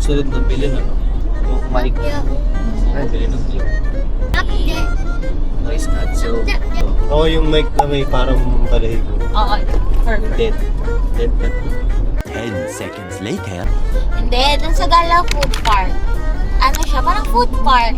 sunod ng bilhin, ano? Yung mic. Ay, bilhin ng mic. Noise cancel. Oo, yung mic na may parang balahibo. Oo, perfect. Dead. 10 seconds later. Hindi, dun sa Gala Food Park. Ano siya, parang food park.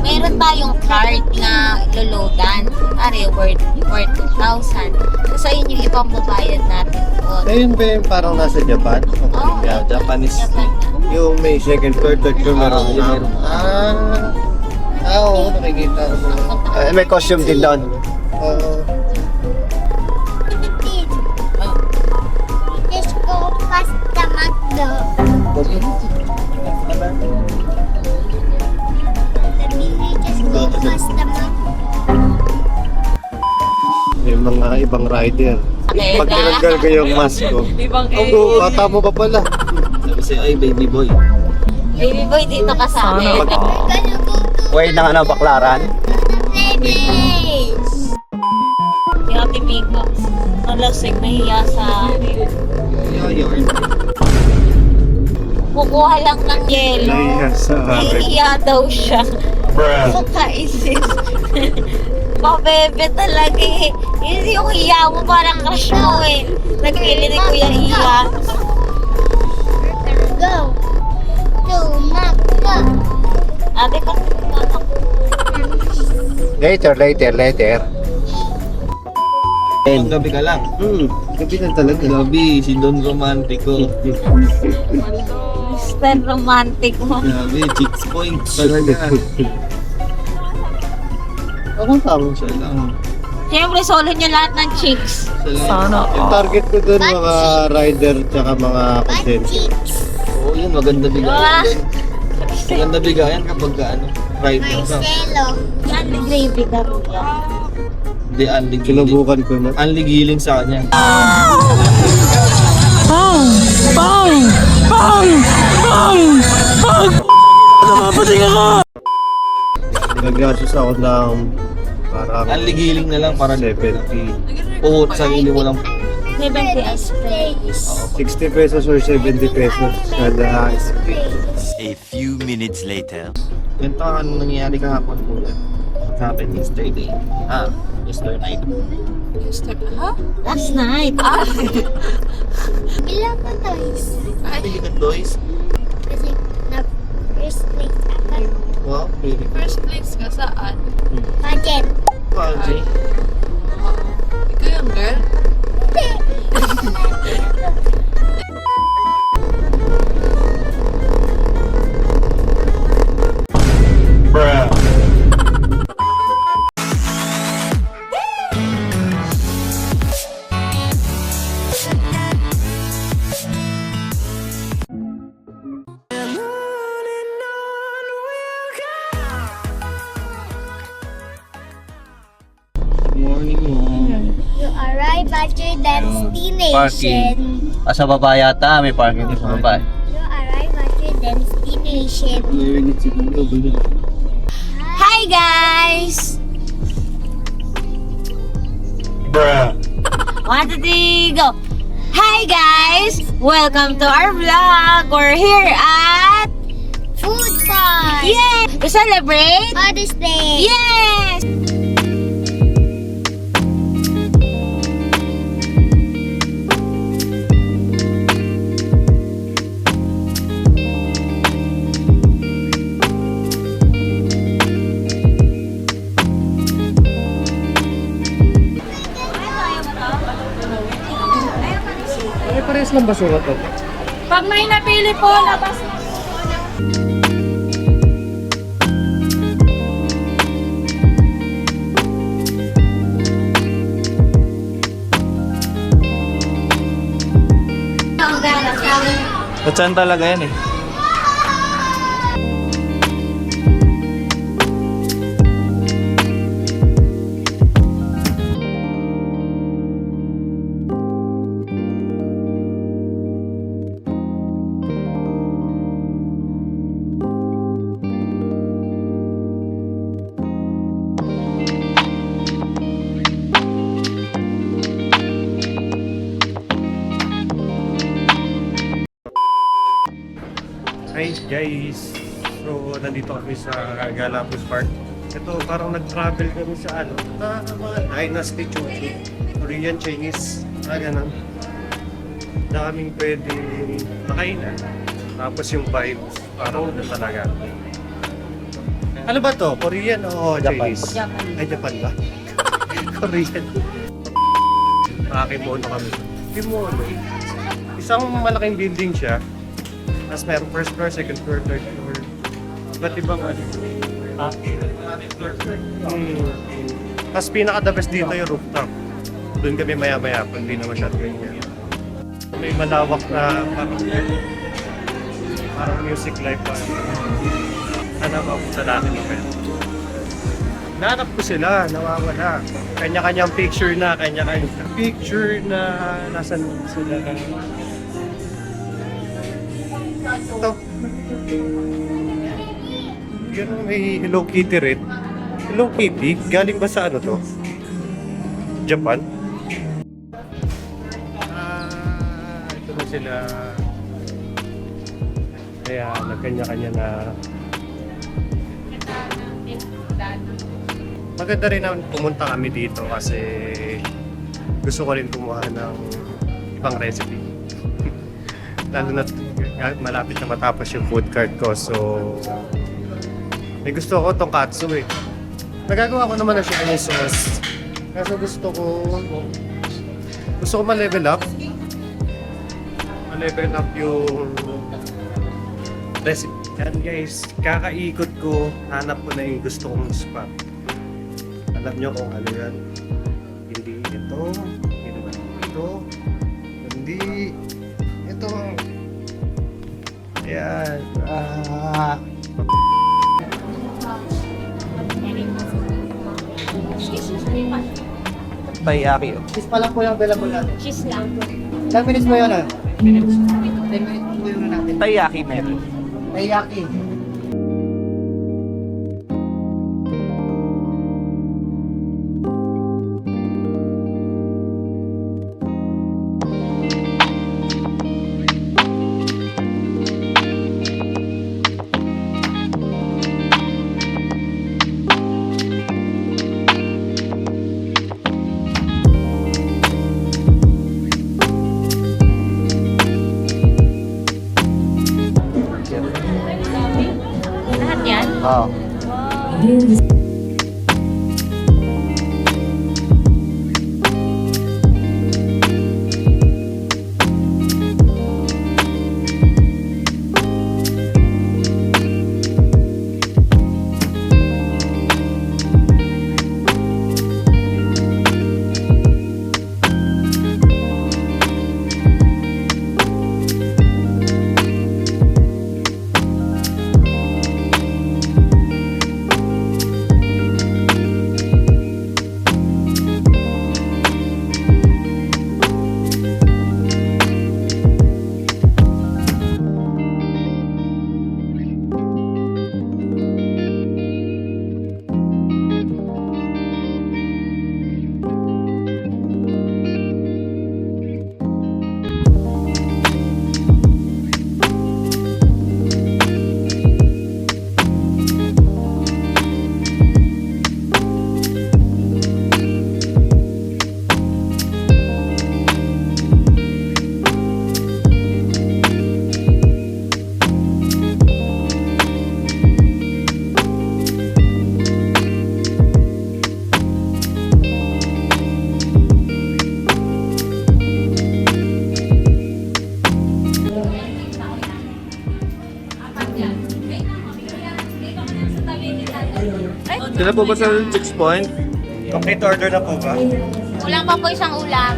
Meron tayong card na loloadan. Are, worth 2,000. So, yun yung ibang babayad natin doon. Ayun ba yung parang nasa Japan? Oo. Yeah, Japanese. Japan na. Yung may second floor, third floor, meron. Oo, meron. Oo, nakikita ko. May costume din doon. Oo. Let's go past the McDo. Just go past the McDo. Yung mga ibang rider. Pag tinanggal ko yung mask ko. Ibang Oh, bata mo pa pala. Sabi sa'yo, ay, baby boy. Baby boy, dito ka sa akin. We're gonna go to Way ng ano, baklaran. the place. Si Ate Mika. Nalasig, nahiya sa akin. Kukuha lang ng yelo. Nahiya sa akin. Nahiya daw siya. Kaisis. Pabebe talaga eh. Yun yung hiya mo, parang crush mo eh. Nagpili ni Kuya Iya. Go to McDo. Ate, patutunan ako. Later. Gabi ka lang. Gabi na talaga. Gabi, si Don Romantico. Mr. Romantic mo. Grabe, chicks point talaga. Ako tama. Siya lang. Siyempre, solo niya lahat ng chicks. Siya lang. Yung target ko dun, mga rider tsaka mga content. Chicks. Oo, yun, maganda Ah. bigayan. Maganda bigayan kapag ano, rider ka. Marcelo. Yan, gravy ka Kuya. Hindi, unli giling. Sinubukan ko na. Unli giling sa kanya. Nag-gastos ako ng parang Unli giling na lang para 70. Oo, sarili mo lang. 70 as Place. 60 pesos or 70 pesos kada A few minutes later. Ganito ang ano nangyayari kahapon po. What happened yesterday? Yesterday night. Last night. Ilan pa toys? Bili ka toys? Kasi na first place ako. Wow, really? First place ka saan? Budget. Paji. Ikaw yung girl? Morning mo. You arrive at your destination. Sa baba yata, may parking din sa baba. You arrive at your destination. Narinig siguro ba yun? Hi guys! Bruh. 1, 2, 3, go! Hi guys! Welcome to our vlog! We're here at... Food fight. Yay! To celebrate... Father's Day. Yes! Ay, parehas lang basura to. Pag may napili po, labas na. Saan talaga yan eh? Hi guys! So, nandito kami sa Galapagos Park. Ito, parang nag-travel kami sa mga Dynasty Chuchu. Korean, Chinese, ganun. Daming pwede makainan. Tapos yung vibes, parang na talaga. Ano ba to? Korean o Chinese? Japan. Ay, Japan ba? Korean. Makakimono kami. Kimono. Isang malaking building siya. Tapos meron first floor, second floor, third floor. Iba't ibang ano. Tapos pinaka-the best dito yung rooftop. Doon kami maya-maya kung hindi na masyado ganyan. May malawak na parang music live pa. Ano ba sa natin na pwede? Nahanap ko sila, nawawala. Kanya-kanyang picture na, kanya-kanyang picture na nasan sila. Ito. Yan may Hello Kitty rin. Hello Kitty? Galing ba sa ano to? Japan? Ito na sila. Kaya nagkanya-kanya na. Maganda rin naman pumunta kami dito kasi gusto ko rin kumuha ng ibang recipe. Lalo na malapit na matapos yung food cart ko, so may gusto ko tonkatsu eh. Nagagawa ko naman na siya yung sauce. Kaso gusto ko ma-level up. Ma-level up yung recipe. Yan guys, kakaikot ko, hanap ko na yung gusto kong spot. Alam nyo kung ano yan. Hindi ito. Hindi. Ito. Ayan. Taiyaki. Cheese pa lang po yung available natin. Cheese lang. 10 minutes po yun 10 minutes po yun natin. Taiyaki meron. Taiyaki. Lahat yan? Oo. Sila po ba sa Chicks Point? Complete order na po ba? Kulang pa po isang ulam.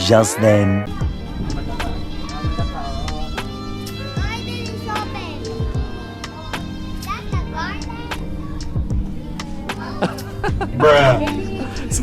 just then. Garden is open. That's a garden.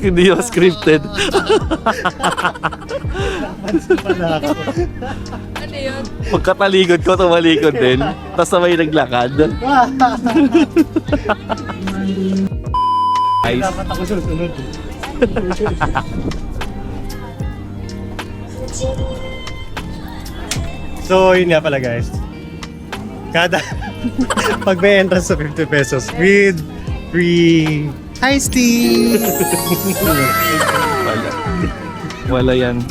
Hindi yung scripted. Ano yun? Pagkatalikod ko, tumalikod din. Tapos sabay naglakad. Nice. Dapat ako susunod. So, yun nga pala guys. Kada pag may entrance sa 50 pesos with free iced tea. Wala. Wala yan.